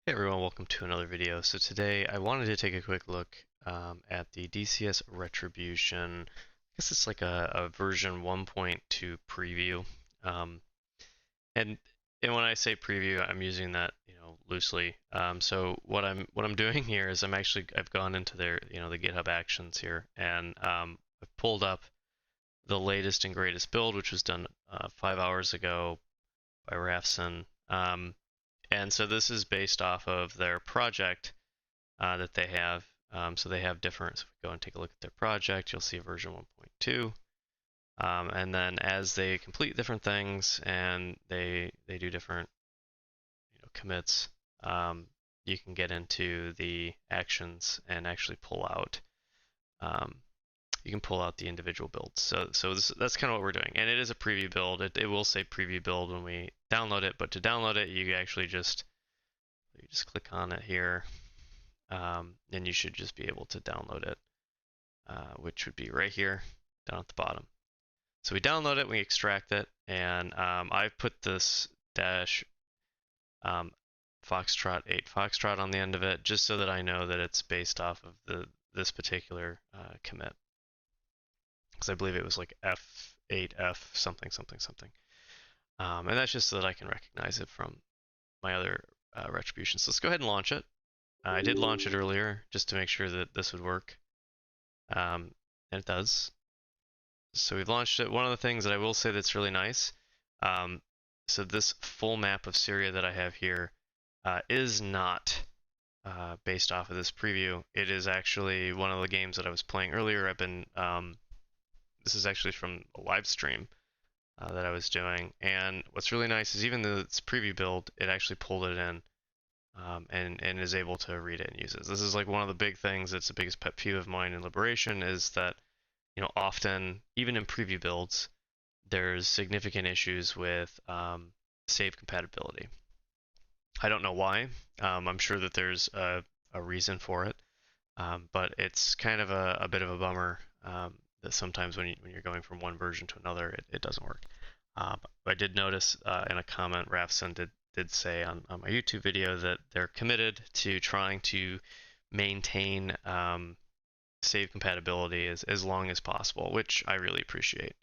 Hey everyone, welcome to another video. So today I wanted to take a quick look at the DCS Retribution. I guess it's like a version 1.2 preview. Um, and and when I say preview, I'm using that loosely. So what I'm doing here is I've gone into their the GitHub Actions here, and I've pulled up the latest and greatest build, which was done 5 hours ago by Raffson. And so this is based off of their project that they have. So they have different, so if we go and take a look at their project, you'll see version 1.2. And then as they complete different things and they do different commits, you can get into the actions and actually pull out. Um, you can pull out the individual builds. So that's kind of what we're doing. And it is a preview build. It will say preview build when we download it, but to download it, you actually just click on it here, and you should just be able to download it, which would be right here down at the bottom. So we download it, we extract it, and I've put this dash Foxtrot 8 Foxtrot on the end of it, just so that I know that it's based off of this particular commit, because I believe it was like F8F something something something, and that's just so that I can recognize it from my other retributions. So let's go ahead and launch it. I did launch it earlier just to make sure that this would work, and it does. So we've launched it. One of the things that I will say that's really nice, so this full map of Syria that I have here is not based off of this preview. It is actually one of the games that I was playing earlier. This is actually from a live stream that I was doing, and what's really nice is even though it's preview build, it actually pulled it in. And is able to read it and use it. This is like one of the big things that's the biggest pet peeve of mine in Liberation is that, often, even in preview builds, there's significant issues with save compatibility. I don't know why. I'm sure that there's a reason for it, but it's kind of a bit of a bummer that sometimes when you're going from one version to another, it doesn't work. I did notice in a comment, Raffson did say on my YouTube video that they're committed to trying to maintain save compatibility as long as possible, which I really appreciate.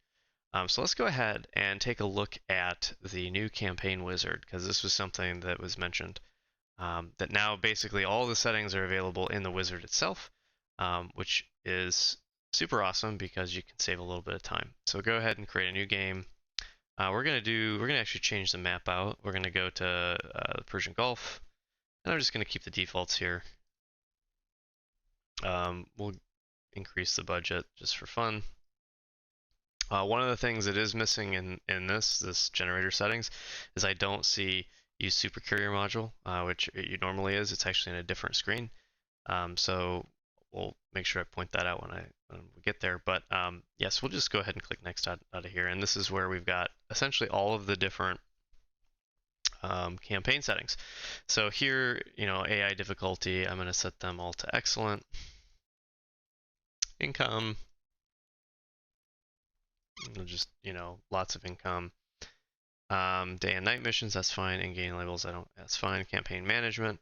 So let's go ahead and take a look at the new campaign wizard, because this was something that was mentioned, that now basically all the settings are available in the wizard itself, which is super awesome because you can save a little bit of time. So go ahead and create a new game. We're gonna actually change the map out. We're gonna go to the Persian Gulf, and I'm just gonna keep the defaults here. We'll increase the budget just for fun. One of the things that is missing in this generator settings is I don't see use super carrier module, which it normally is. It's actually in a different screen. So we'll make sure I point that out when we get there. But yes, we'll just go ahead and click next out of here. And this is where we've got essentially all of the different campaign settings. So here, AI difficulty, I'm going to set them all to excellent. Income, just, lots of income. Day and night missions, that's fine. In-game labels, that's fine. Campaign management.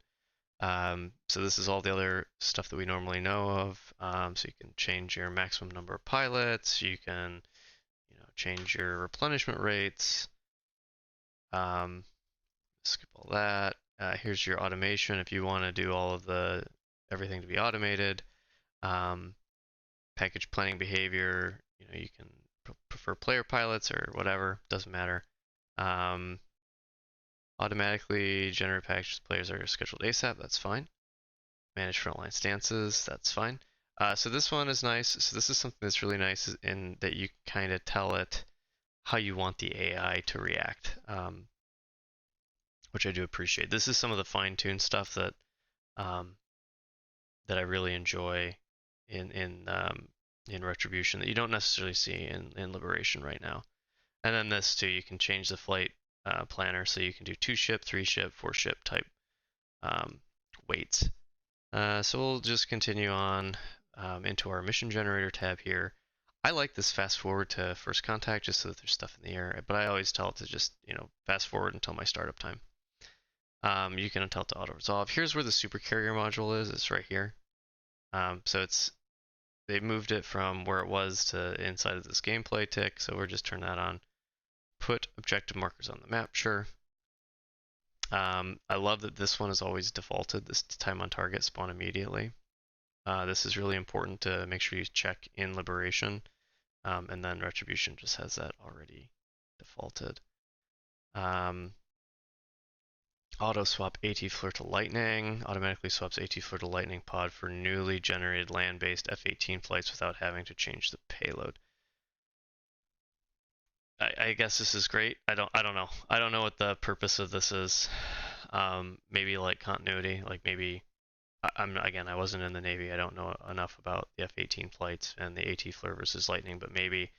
So this is all the other stuff that we normally know of. So you can change your maximum number of pilots. You can, change your replenishment rates. Skip all that. Here's your automation if you want to do all of everything to be automated. Package planning behavior. You can prefer player pilots or whatever. Doesn't matter. Automatically generate packages players are scheduled ASAP, that's fine. Manage frontline stances, that's fine. So this one is nice. So this is something that's really nice in that you kind of tell it how you want the AI to react, which I do appreciate. This is some of the fine-tuned stuff that that I really enjoy in Retribution that you don't necessarily see in Liberation right now. And then this too, you can change the flight planner so you can do 2-ship, 3-ship, 4-ship type weights. So we'll just continue on into our mission generator tab here. I like this fast forward to first contact just so that there's stuff in the air, but I always tell it to just fast forward until my startup time. you can tell it to auto resolve. Here's where the super carrier module is. It's right here. So they moved it from where it was to inside of this gameplay tick. So we're just turn that on. Put objective markers on the map. Sure. I love that this one is always defaulted. This time on target spawn immediately. This is really important to make sure you check in Liberation. And then Retribution just has that already defaulted. Auto swap AT Flare to Lightning. Automatically swaps AT Flare to Lightning pod for newly generated land-based F-18 flights without having to change the payload. I guess this is great. I don't know. I don't know what the purpose of this is. Maybe like continuity. Like maybe I wasn't in the Navy. I don't know enough about the F-18 flights and the AT Flare versus Lightning. But maybe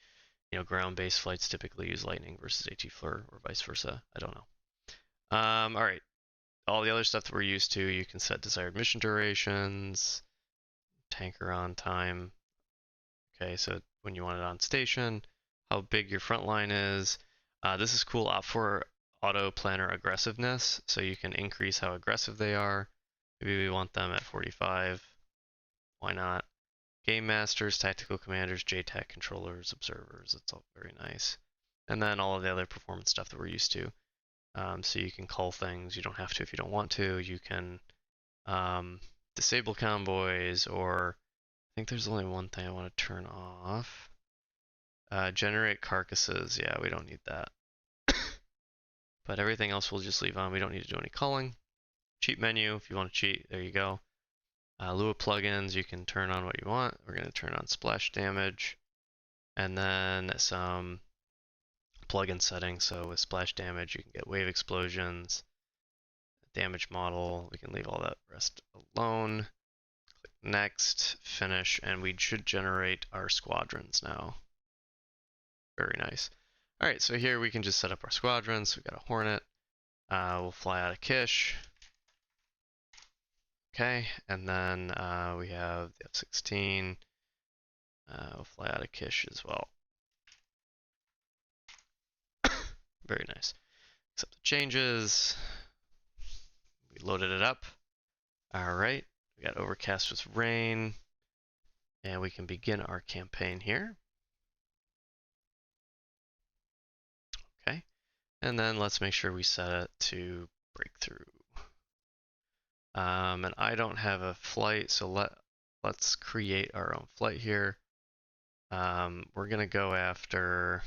ground-based flights typically use Lightning versus AT Flare or vice versa. I don't know. All right. All the other stuff that we're used to, you can set desired mission durations, tanker on time. Okay, so when you want it on station, how big your front line is. This is cool. Opt for auto planner aggressiveness, so you can increase how aggressive they are. Maybe we want them at 45. Why not? Game masters, tactical commanders, JTAC controllers, observers. That's all very nice. And then all of the other performance stuff that we're used to. So you can call things. You don't have to if you don't want to. You can disable convoys, or I think there's only one thing I want to turn off. Generate carcasses. Yeah, we don't need that. But everything else we'll just leave on. We don't need to do any calling. Cheat menu, if you want to cheat, there you go. Lua plugins, you can turn on what you want. We're going to turn on splash damage. And then some plugin settings. So with splash damage, you can get wave explosions, damage model. We can leave all that rest alone. Click next, finish, and we should generate our squadrons now. Very nice. All right, so here we can just set up our squadrons. We've got a Hornet. We'll fly out of Kish. Okay, and then we have the F-16. We'll fly out of Kish as well. Very nice. Accept the changes. We loaded it up. All right, we got overcast with rain, and we can begin our campaign here. Okay, and then let's make sure we set it to breakthrough. And I don't have a flight, so let's create our own flight here. We're gonna go after.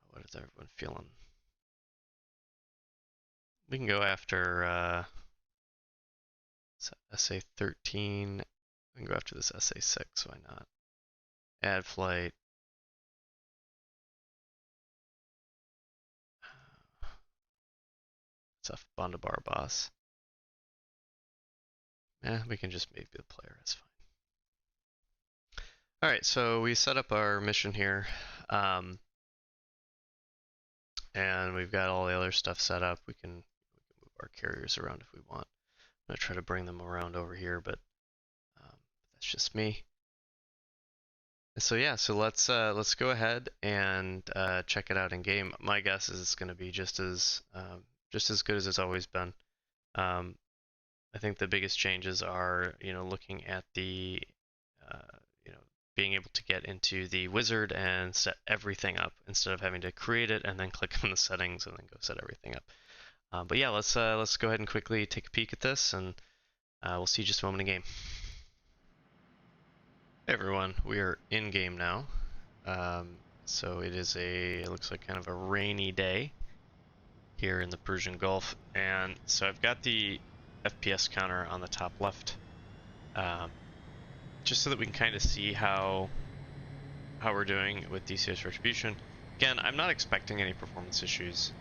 What is everyone feeling? We can go after SA-13. We can go after this SA-6. Why not? Add flight. Stuff Bondabar boss. Yeah, we can just maybe the player. That's fine. All right, so we set up our mission here, and we've got all the other stuff set up. We can move our carriers around if we want. I'm gonna try to bring them around over here, but that's just me. So yeah, so let's go ahead and check it out in game. My guess is it's going to be just as good as it's always been. I think the biggest changes are, looking at the, being able to get into the wizard and set everything up instead of having to create it and then click on the settings and then go set everything up. But yeah, let's go ahead and quickly take a peek at this, and we'll see just a moment in game. Hey everyone, we are in game now. So it looks like kind of a rainy day here in the Persian Gulf, and so I've got the FPS counter on the top left, just so that we can kind of see how we're doing with DCS Retribution. Again, I'm not expecting any performance issues.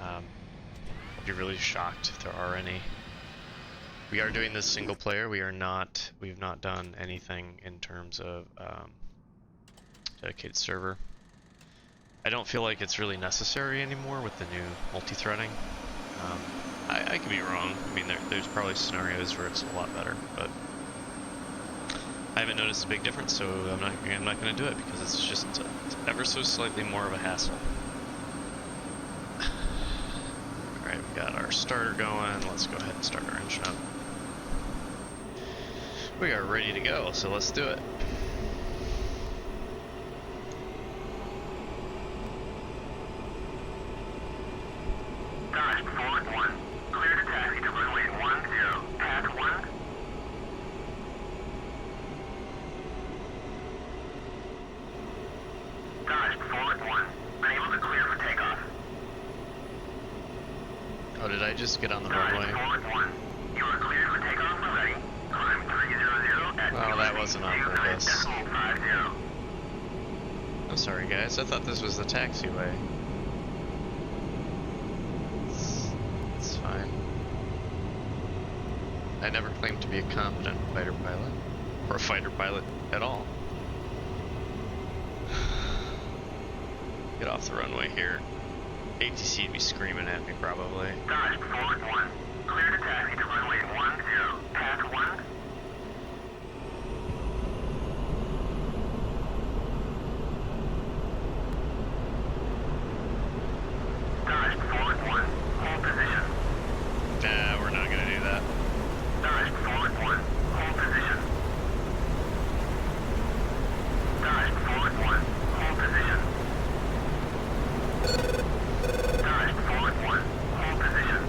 I'd be really shocked if there are any. We are doing this single player. We've not done anything in terms of dedicated server. I don't feel like it's really necessary anymore with the new multi-threading. I could be wrong. I mean, there's probably scenarios where it's a lot better, but I haven't noticed a big difference, so I'm not going to do it because it's ever so slightly more of a hassle. our starter going. Let's go ahead and start our engine up. We are ready to go, so let's do it. Dodge forward 1. Clear to taxi to runway 10. Path 1. Dodge forward 1. Unable to clear for takeoff. Oh, did I just get on the Dodge runway? forward 1. You are cleared for takeoff when ready. Climb 300 at Well, that wasn't on purpose. 29.50. I'm sorry, guys. I thought this was the taxiway. It's fine. I never claimed to be a competent fighter pilot, or a fighter pilot at all. Get off the runway here. ATC'd be screaming at me probably. Dodge forward 1. Clear to taxi to runway 10. Path 1. Dodge forward 1. Hold position. Nah, we're not gonna do that. Dodge forward 1. Hold position. Dodge forward 1. Hold position. Dodge forward 1. Hold position.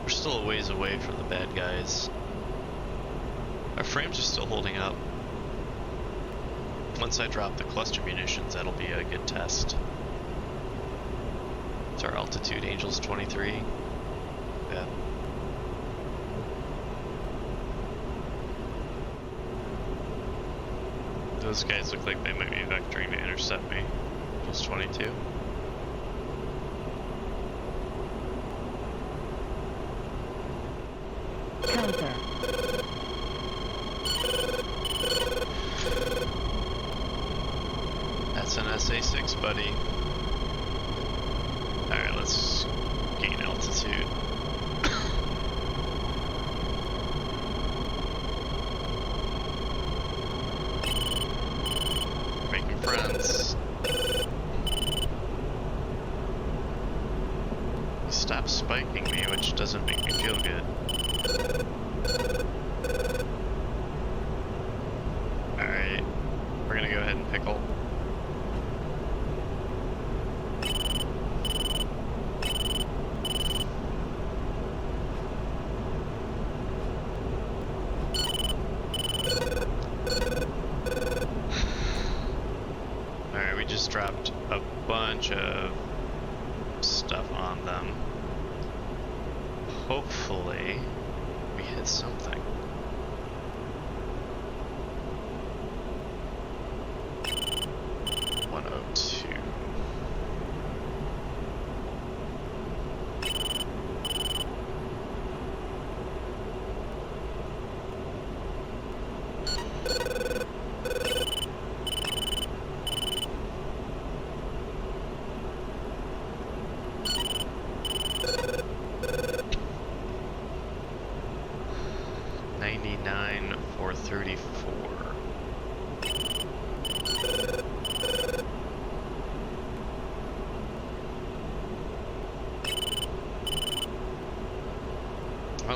We're still a ways away from the bad guys. Our frames are still holding up. Once I drop the cluster munitions, that'll be a good test. It's our altitude, Angels 23. Yeah. Those guys look like they might be vectoring to intercept me. Angels 22. Counter. That's an SA-6, buddy. Alright, let's gain altitude. Making friends. Stop spiking me, which doesn't make me feel good. Alright, we're gonna go ahead and pickle. Alright, we just dropped a bunch of stuff on them. Hopefully, we hit something.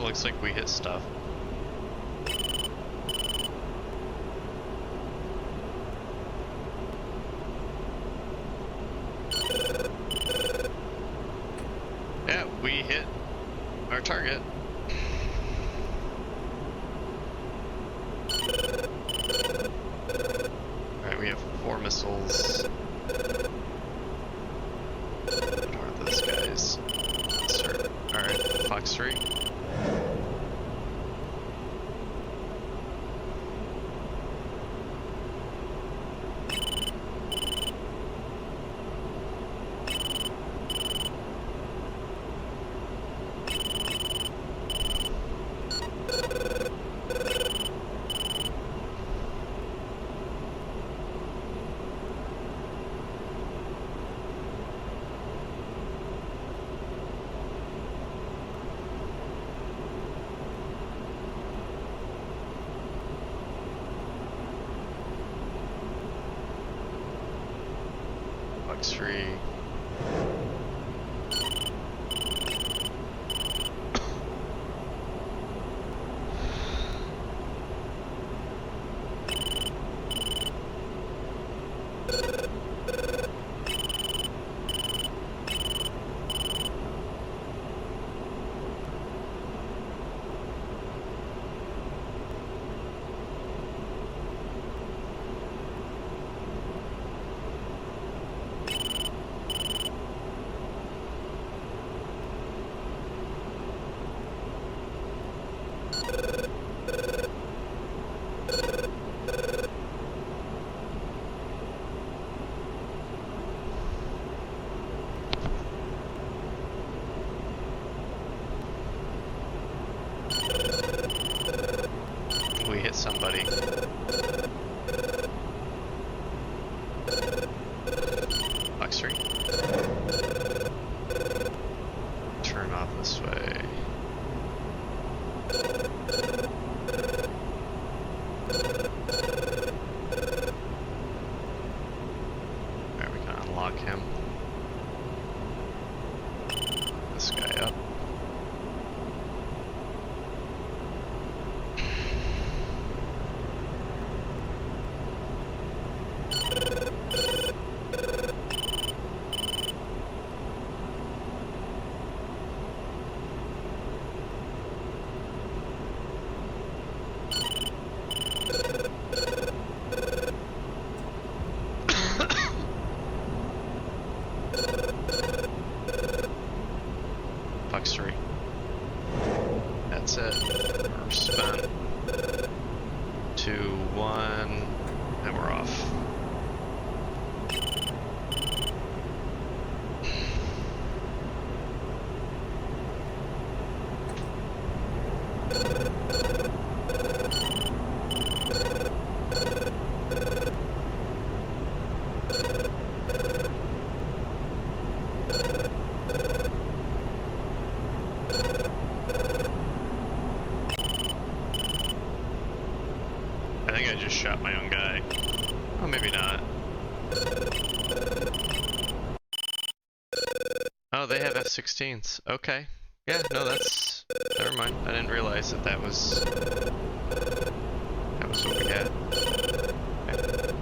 looks like we hit stuff. Yeah, we hit our target. Alright, we have 4 missiles. What are those guys? Alright, Fox 3. Fox 3. We hit somebody. Fox 3. Turn off this way. Alright, we can unlock him. This guy up. Fox 3. That's it. We're spent. 2, 1, and we're off. I think I just shot my own guy. Oh, maybe not. Oh, they have F-16s. Okay. Yeah, no, that's... Never mind. I didn't realize that that was what we had. Okay.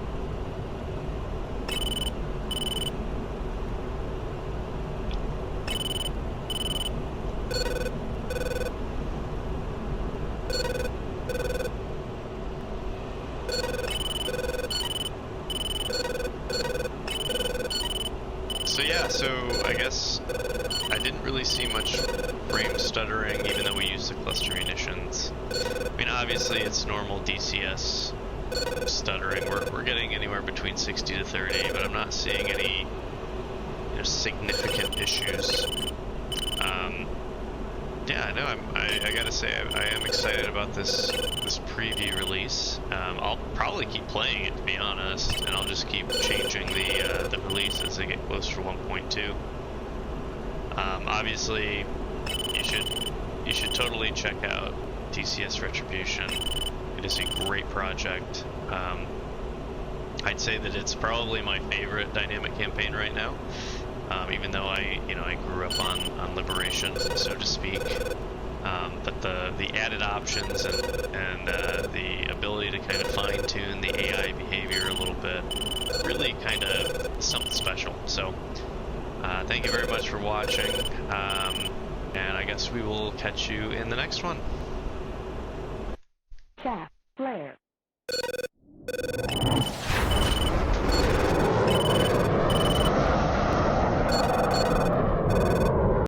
So yeah, I guess I didn't really see much frame stuttering even though we used the cluster munitions. I mean, obviously it's normal DCS stuttering. We're getting anywhere between 60 to 30, but I'm not seeing any significant issues. Yeah, no, I gotta say I am excited about this preview release. I'll probably keep playing it, to be honest, and I'll just keep changing the release as they get closer to 1.2. Obviously, you should totally check out DCS Retribution. It is a great project. I'd say that it's probably my favorite dynamic campaign right now. Even though I grew up on Liberation, so to speak. But the added options and the ability to kind of fine tune the AI behavior a little bit, really kind of something special. So thank you very much for watching, and I guess we will catch you in the next one. Shaft.